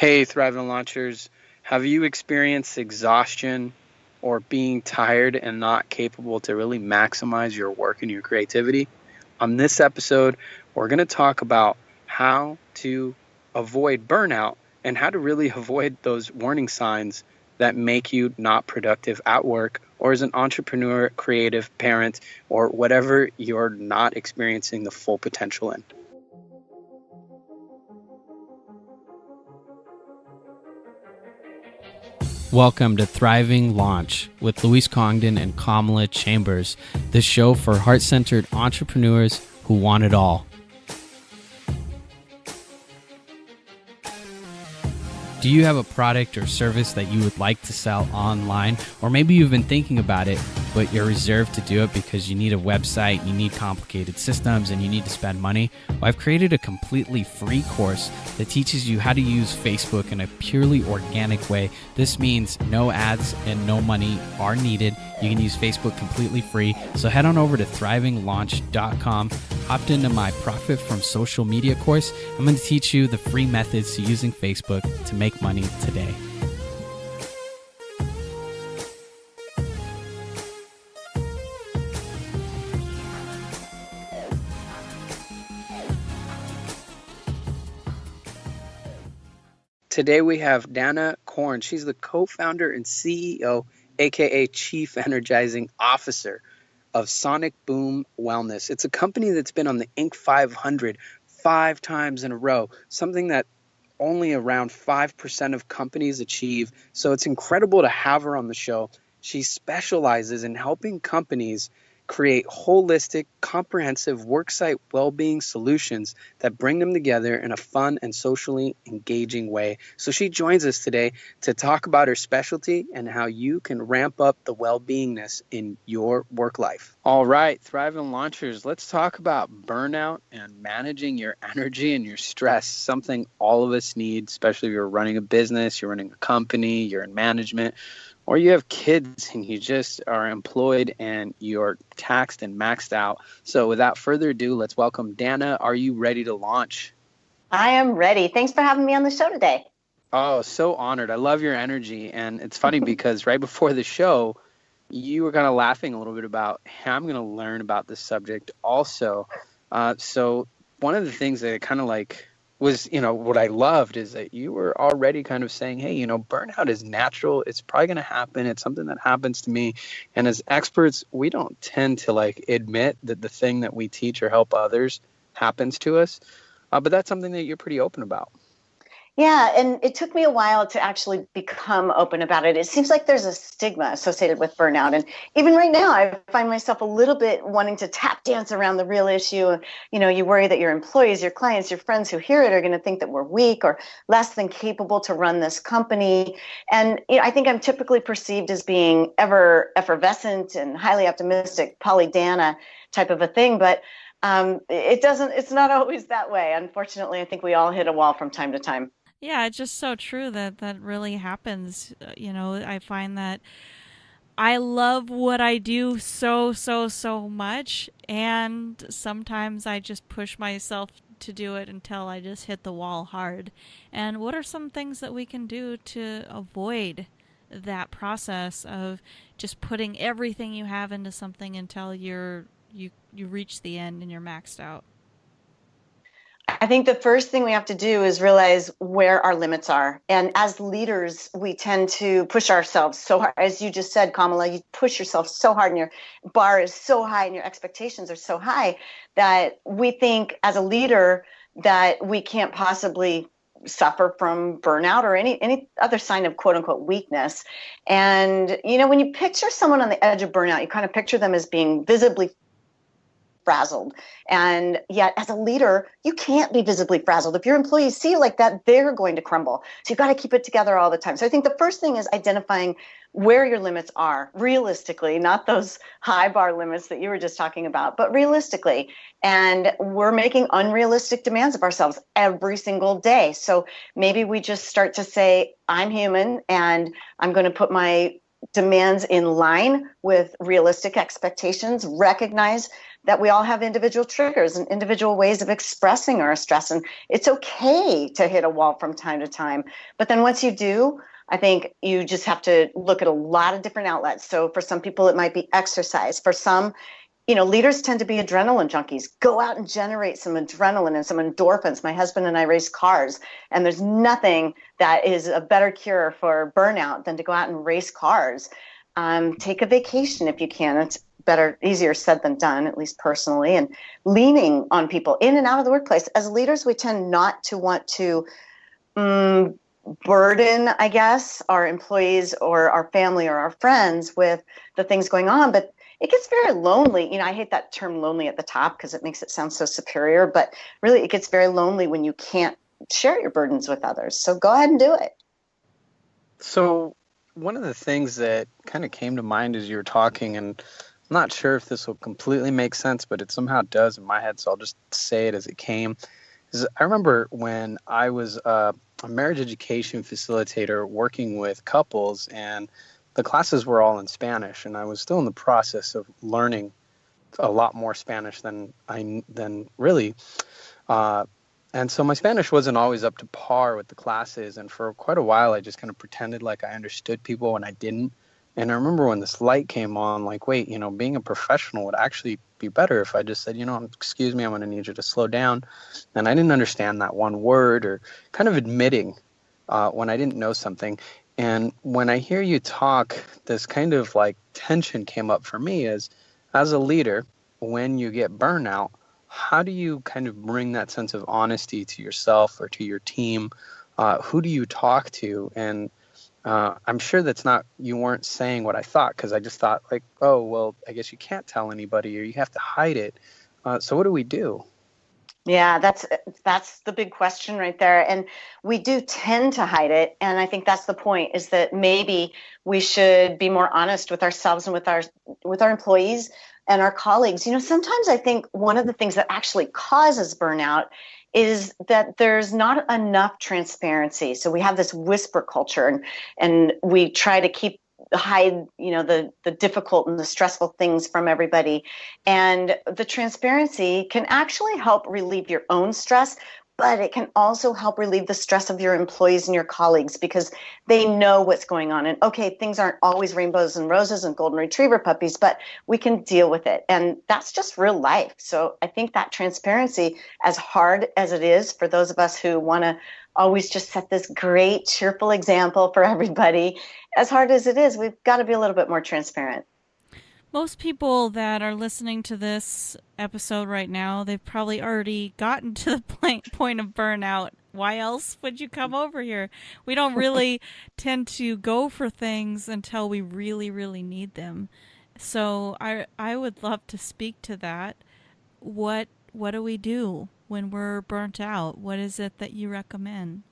Hey, Thriving Launchers, have you experienced exhaustion or being tired and not capable to really maximize your work and your creativity? On this episode, we're going to talk about how to avoid burnout and how to really avoid those warning signs that make you not productive at work or as an entrepreneur, creative parent, or whatever you're not experiencing the full potential in. Welcome to Thriving Launch with Luis Congdon and Kamala Chambers, the show for heart-centered entrepreneurs who want it all. Do you have a product or service that you would like to sell online? Or maybe you've been thinking about it, but you're reserved to do it because you need a website, you need complicated systems, and you need to spend money? Well, I've created a completely free course that teaches you how to use Facebook in a purely organic way. This means no ads and no money are needed. You can use Facebook completely free. So head on over to thrivinglaunch.com, opt into my Profit from Social Media course. I'm going to teach you the free methods to using Facebook to make money today. Today we have Danna Korn. She's the co-founder and CEO, aka Chief Energizing Officer of Sonic Boom Wellness. It's a company that's been on the Inc. 500 5 times in a row, something that only around 5% of companies achieve. So it's incredible to have her on the show. She specializes in helping companies create holistic, comprehensive worksite well-being solutions that bring them together in a fun and socially engaging way. So she joins us today to talk about her specialty and how you can ramp up the well-beingness in your work life. All right, Thriving Launchers, let's talk about burnout and managing your energy and your stress, something all of us need, especially if you're running a business, you're running a company, you're in management, or you have kids and you just are employed and you're taxed and maxed out. So without further ado, let's welcome Danna. Are you ready to launch? I am ready. Thanks for having me on the show today. Oh, so honored. I love your energy. And it's funny because right before the show, you were kind of laughing a little bit about, hey, I'm going to learn about this subject also. So one of the things that kind of like was, what I loved is that you were already kind of saying, hey, burnout is natural. It's probably going to happen. It's something that happens to me. And as experts, we don't tend to admit that the thing that we teach or help others happens to us. But that's something that you're pretty open about. Yeah, and it took me a while to actually become open about it. It seems like there's a stigma associated with burnout. And even right now, I find myself a little bit wanting to tap dance around the real issue. You worry that your employees, your clients, your friends who hear it are going to think that we're weak or less than capable to run this company. And I think I'm typically perceived as being ever effervescent and highly optimistic, Pollyanna type of a thing. But it's not always that way. Unfortunately, I think we all hit a wall from time to time. Yeah, it's just so true that really happens. I find that I love what I do so much, and sometimes I just push myself to do it until I just hit the wall hard. And what are some things that we can do to avoid that process of just putting everything you have into something until you reach the end and you're maxed out? I think the first thing we have to do is realize where our limits are. And as leaders, we tend to push ourselves so hard. As you just said, Kamala, you push yourself so hard and your bar is so high and your expectations are so high that we think as a leader that we can't possibly suffer from burnout or any other sign of quote unquote weakness. And, when you picture someone on the edge of burnout, you kind of picture them as being visibly frazzled. And yet as a leader, you can't be visibly frazzled. If your employees see you like that, they're going to crumble. So you've got to keep it together all the time. So I think the first thing is identifying where your limits are realistically, not those high bar limits that you were just talking about, but realistically. And we're making unrealistic demands of ourselves every single day. So maybe we just start to say, I'm human and I'm going to put my demands in line with realistic expectations, recognize that we all have individual triggers and individual ways of expressing our stress. And it's okay to hit a wall from time to time. But then once you do, I think you just have to look at a lot of different outlets. So for some people, it might be exercise. For some, leaders tend to be adrenaline junkies. Go out and generate some adrenaline and some endorphins. My husband and I race cars, and there's nothing that is a better cure for burnout than to go out and race cars. Take a vacation if you can. It's easier said than done, at least personally. And leaning on people in and out of the workplace. As leaders, we tend not to want to burden, I guess, our employees or our family or our friends with the things going on. But it gets very lonely. I hate that term lonely at the top because it makes it sound so superior, but really it gets very lonely when you can't share your burdens with others. So go ahead and do it. So one of the things that kind of came to mind as you were talking, and I'm not sure if this will completely make sense, but it somehow does in my head, so I'll just say it as it came, is I remember when I was a marriage education facilitator working with couples, and the classes were all in Spanish, and I was still in the process of learning a lot more Spanish than really. And so my Spanish wasn't always up to par with the classes, and for quite a while I just kind of pretended like I understood people when I didn't. And I remember when this light came on, like, wait, being a professional would actually be better if I just said, excuse me, I'm going to need you to slow down. And I didn't understand that one word, or kind of admitting when I didn't know something. And when I hear you talk, this kind of like tension came up for me as a leader. When you get burnout, how do you kind of bring that sense of honesty to yourself or to your team? Who do you talk to? And I'm sure you weren't saying what I thought, because I just thought like, oh, well, I guess you can't tell anybody or you have to hide it. So what do we do? Yeah, that's the big question right there. And we do tend to hide it. And I think that's the point, is that maybe we should be more honest with ourselves and with our employees and our colleagues. Sometimes I think one of the things that actually causes burnout is that there's not enough transparency. So we have this whisper culture, and we try to hide the difficult and the stressful things from everybody. And the transparency can actually help relieve your own stress, but it can also help relieve the stress of your employees and your colleagues, because they know what's going on. And okay, things aren't always rainbows and roses and golden retriever puppies, but we can deal with it. And that's just real life. So I think that transparency, as hard as it is for those of us who want to always just set this great, cheerful example for everybody, as hard as it is, we've got to be a little bit more transparent. Most people that are listening to this episode right now, they've probably already gotten to the point of burnout. Why else would you come over here? We don't really tend to go for things until we really, really need them. So I would love to speak to that. What do we do when we're burnt out? What is it that you recommend?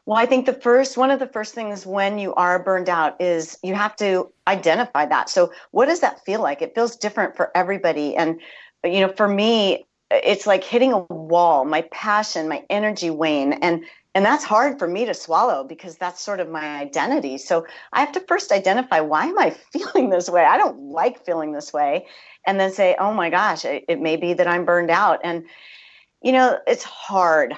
Well, I think one of the first things when you are burned out is you have to identify that. So what does that feel like? It feels different for everybody. And, for me, it's like hitting a wall. My passion, my energy wane. And that's hard for me to swallow, because that's sort of my identity. So I have to first identify, why am I feeling this way? I don't like feeling this way. And then say, oh my gosh, it may be that I'm burned out. And it's hard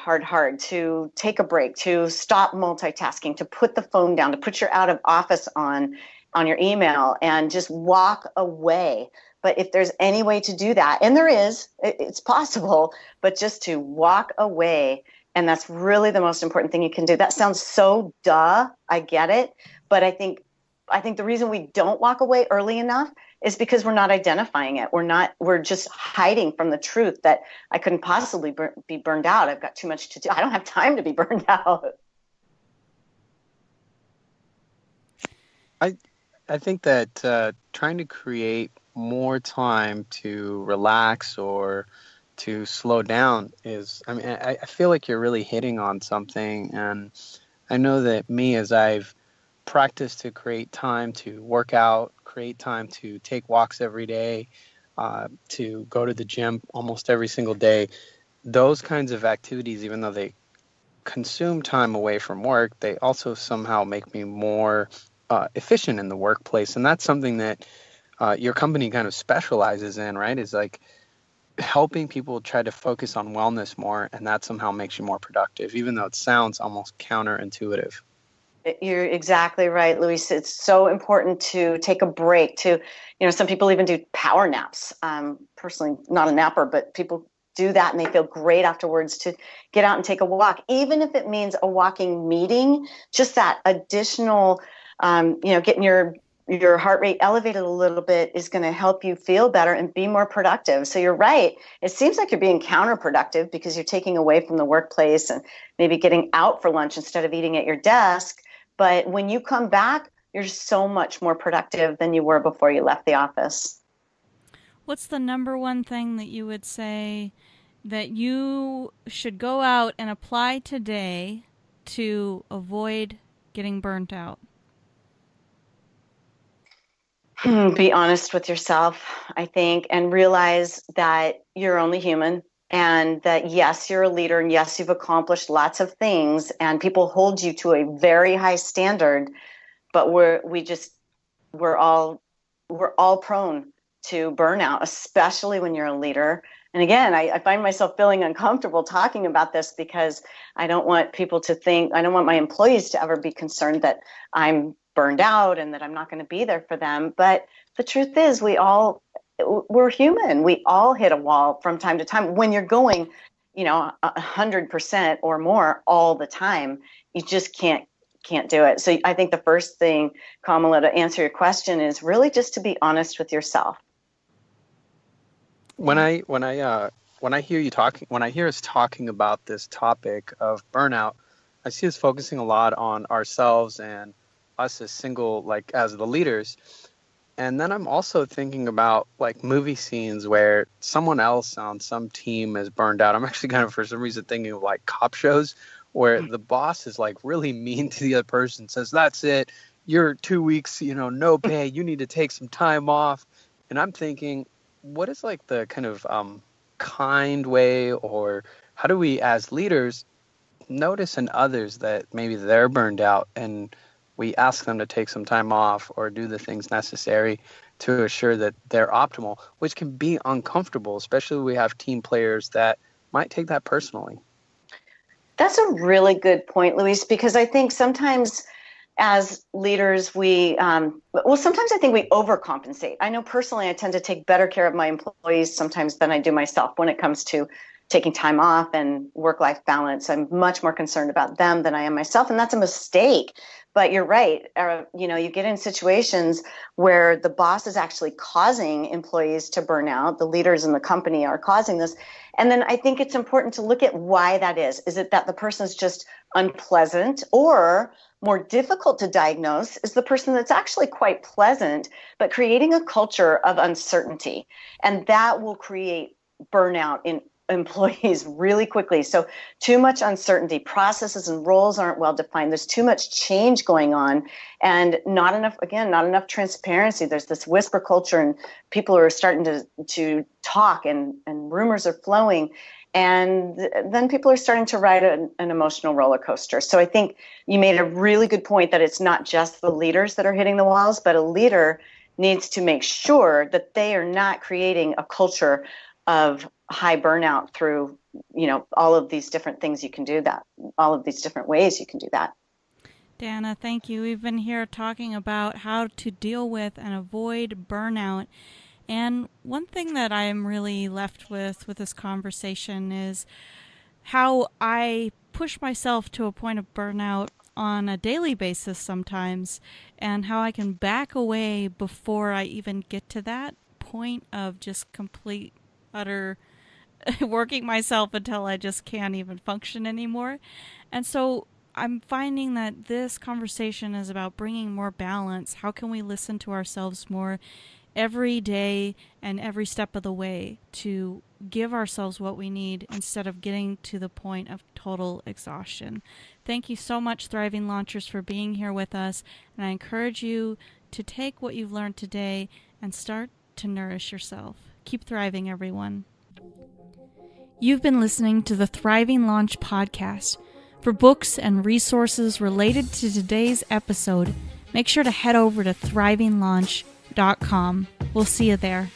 to take a break, to stop multitasking, to put the phone down, to put your out of office on your email, and just walk away. But if there's any way to do that, and there is, it's possible, but just to walk away. And that's really the most important thing you can do. That sounds so duh, I get it. But I think the reason we don't walk away early enough is because we're not identifying it. We're just hiding from the truth that I couldn't possibly be burned out. I've got too much to do. I don't have time to be burned out. I think that trying to create more time to relax or to slow down I feel like you're really hitting on something. And I know that me, as I've practiced to create time to work out, create time to take walks every day, to go to the gym almost every single day, those kinds of activities, even though they consume time away from work, they also somehow make me more efficient in the workplace. And that's something that your company kind of specializes in, right? Is like helping people try to focus on wellness more, and that somehow makes you more productive, even though it sounds almost counterintuitive. You're exactly right, Luis. It's so important to take a break. Some people even do power naps. Personally, not a napper, but people do that and they feel great afterwards to get out and take a walk, even if it means a walking meeting. Just that additional, getting your heart rate elevated a little bit is going to help you feel better and be more productive. So you're right. It seems like you're being counterproductive because you're taking away from the workplace and maybe getting out for lunch instead of eating at your desk. But when you come back, you're so much more productive than you were before you left the office. What's the number one thing that you would say that you should go out and apply today to avoid getting burnt out? Be honest with yourself, I think, and realize that you're only human. And that, yes, you're a leader, and yes, you've accomplished lots of things, and people hold you to a very high standard. But we're all prone to burnout, especially when you're a leader. And again, I find myself feeling uncomfortable talking about this because I don't want my employees to ever be concerned that I'm burned out and that I'm not going to be there for them. But the truth is, we're human. We all hit a wall from time to time. When you're going, 100% or more all the time, you just can't do it. So I think the first thing, Kamala, to answer your question is really just to be honest with yourself. When I hear us talking about this topic of burnout, I see us focusing a lot on ourselves and us as the leaders. And then I'm also thinking about like movie scenes where someone else on some team is burned out. I'm actually kind of, for some reason, thinking of like cop shows where the boss is like really mean to the other person, says, "That's it, you're 2 weeks, no pay, you need to take some time off." And I'm thinking, what is like the kind of kind way, or how do we as leaders notice in others that maybe they're burned out and we ask them to take some time off or do the things necessary to assure that they're optimal, which can be uncomfortable, especially when we have team players that might take that personally. That's a really good point, Luis, because I think sometimes as leaders, sometimes I think we overcompensate. I know personally I tend to take better care of my employees sometimes than I do myself when it comes to taking time off and work-life balance. I'm much more concerned about them than I am myself, and that's a mistake. But you're right. You get in situations where the boss is actually causing employees to burn out. The leaders in the company are causing this. And then I think it's important to look at why that is. Is it that the person is just unpleasant, or more difficult to diagnose is the person that's actually quite pleasant, but creating a culture of uncertainty? And that will create burnout in employees really quickly. So too much uncertainty, processes and roles aren't well defined. There's too much change going on, and not enough transparency. There's this whisper culture, and people are starting to talk, and rumors are flowing. And then people are starting to ride an emotional roller coaster. So I think you made a really good point that it's not just the leaders that are hitting the walls, but a leader needs to make sure that they are not creating a culture of high burnout through, all of these different things you can do that, all of these different ways you can do that. Danna, thank you. We've been here talking about how to deal with and avoid burnout. And one thing that I'm really left with this conversation is how I push myself to a point of burnout on a daily basis sometimes, and how I can back away before I even get to that point of just complete, utter working myself until I just can't even function anymore. And so I'm finding that this conversation is about bringing more balance. How can we listen to ourselves more every day and every step of the way to give ourselves what we need instead of getting to the point of total exhaustion? Thank you so much, Thriving Launchers, for being here with us. And I encourage you to take what you've learned today and start to nourish yourself. Keep thriving, everyone. You've been listening to the Thriving Launch podcast. For books and resources related to today's episode, make sure to head over to thrivinglaunch.com. We'll see you there.